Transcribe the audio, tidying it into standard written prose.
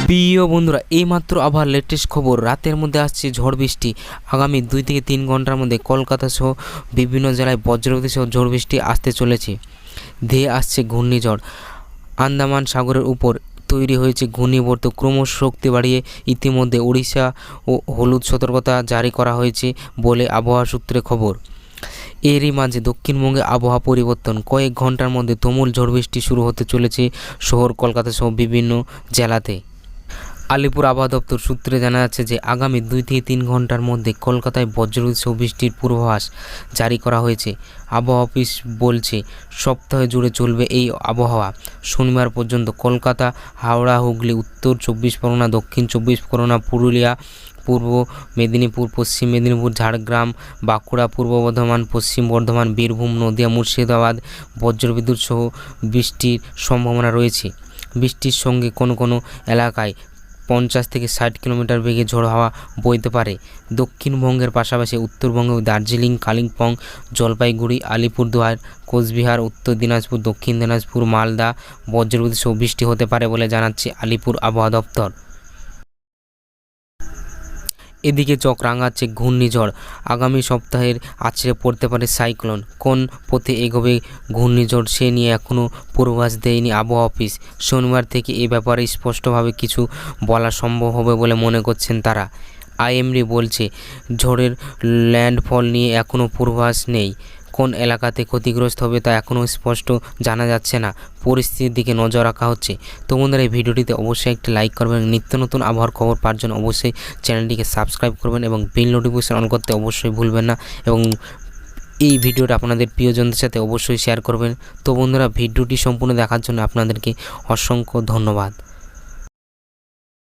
প্রিয় বন্ধুরা, এইমাত্র আবার লেটেস্ট খবর। রাতের মধ্যে আসছে ঝড় বৃষ্টি। আগামী 2 থেকে 3 ঘন্টার মধ্যে কলকাতা সহ বিভিন্ন জেলায় বজ্রপাত সহ ঝড় বৃষ্টি আসতে চলেছে। ধেয়ে আসছে ঘূর্ণিঝড়। আন্দামান সাগরের উপর তৈরি হয়েছে ঘূর্ণিবর্ত ক্রমশ শক্তি বাড়িয়ে ইতিমধ্যে উড়িষ্যা ও হলুদ সতর্কতা জারি করা হয়েছে বলে আবহাওয়া সূত্রে খবর। এরই মাঝে দক্ষিণবঙ্গে আবহাওয়া পরিবর্তন। কয়েক ঘন্টার মধ্যে তুমুল ঝড় বৃষ্টি শুরু হতে চলেছে শহর কলকাতা সহ বিভিন্ন জেলাতে। আলিপুর আবহাওয়া দপ্তর সূত্রে জানা যাচ্ছে যে আগামী 2 থেকে 3 ঘন্টার মধ্যে কলকাতায় বজ্রপাত সহ বৃষ্টির পূর্বাভাস জারি করা হয়েছে। আবহাওয়া অফিস বলছে সপ্তাহ জুড়ে চলবে এই আবহাওয়া। শনিবার পর্যন্ত কলকাতা, হাওড়া, হুগলি, উত্তর 24 পরগনা, দক্ষিণ 24 পরগনা, পুরুলিয়া, পূর্ব মেদিনীপুর, পশ্চিম মেদিনীপুর, ঝাড়গ্রাম, বাঁকুড়া, পূর্ব বর্ধমান, পশ্চিম বর্ধমান, বীরভূম, নদিয়া, মুর্শিদাবাদ বজ্রবিদ্যুৎ সহ বৃষ্টির সম্ভাবনা রয়েছে। বৃষ্টির সঙ্গে কোনো কোনো এলাকায় 50 থেকে 60 কিলোমিটার বেগে ঝড়ো হাওয়া বইতে পারে। দক্ষিণবঙ্গের পাশাপাশি উত্তরবঙ্গ, দার্জিলিং, কালিম্পং, জলপাইগুড়ি, আলিপুরদুয়ার, কোচবিহার, উত্তর দিনাজপুর, দক্ষিণ দিনাজপুর, মালদা বজ্রবিদ্যুৎ সহ বৃষ্টি হতে পারে বলে জানাচ্ছে আলিপুর আবহাওয়া দপ্তর। এদিকে চোখ রাঙাচ্ছে ঘূর্ণিঝড়। আগামী সপ্তাহের আছড়ে পড়তে পারে সাইক্লোন। কোন পথে এগোবে ঘূর্ণিঝড় সে নিয়ে এখনও পূর্বাভাস দেয়নি আবহাওয়া অফিস। শনিবার থেকে এ ব্যাপারে স্পষ্টভাবে কিছু বলা সম্ভব হবে বলে মনে করছেন তারা। আইএমডি বলছে ঝড়ের ল্যান্ডফল নিয়ে এখনও পূর্বাভাস নেই। কোন এলাকাতে ক্ষতিগ্রস্ত হবে তা এখনও স্পষ্ট জানা যাচ্ছে না। পরিস্থিতির দিকে নজর রাখা হচ্ছে। তো বন্ধুরা, এই ভিডিওটিতে অবশ্যই একটি লাইক করবেন। নিত্য নতুন আবহাওয়ার খবর পাওয়ার জন্য অবশ্যই চ্যানেলটিকে সাবস্ক্রাইব করবেন এবং বেল নোটিফিকেশন অন করতে অবশ্যই ভুলবেন না এবং এই ভিডিওটা আপনাদের প্রিয়জনদের সাথে অবশ্যই শেয়ার করবেন। তো বন্ধুরা, ভিডিওটি সম্পূর্ণ দেখার জন্য আপনাদেরকে অসংখ্য ধন্যবাদ।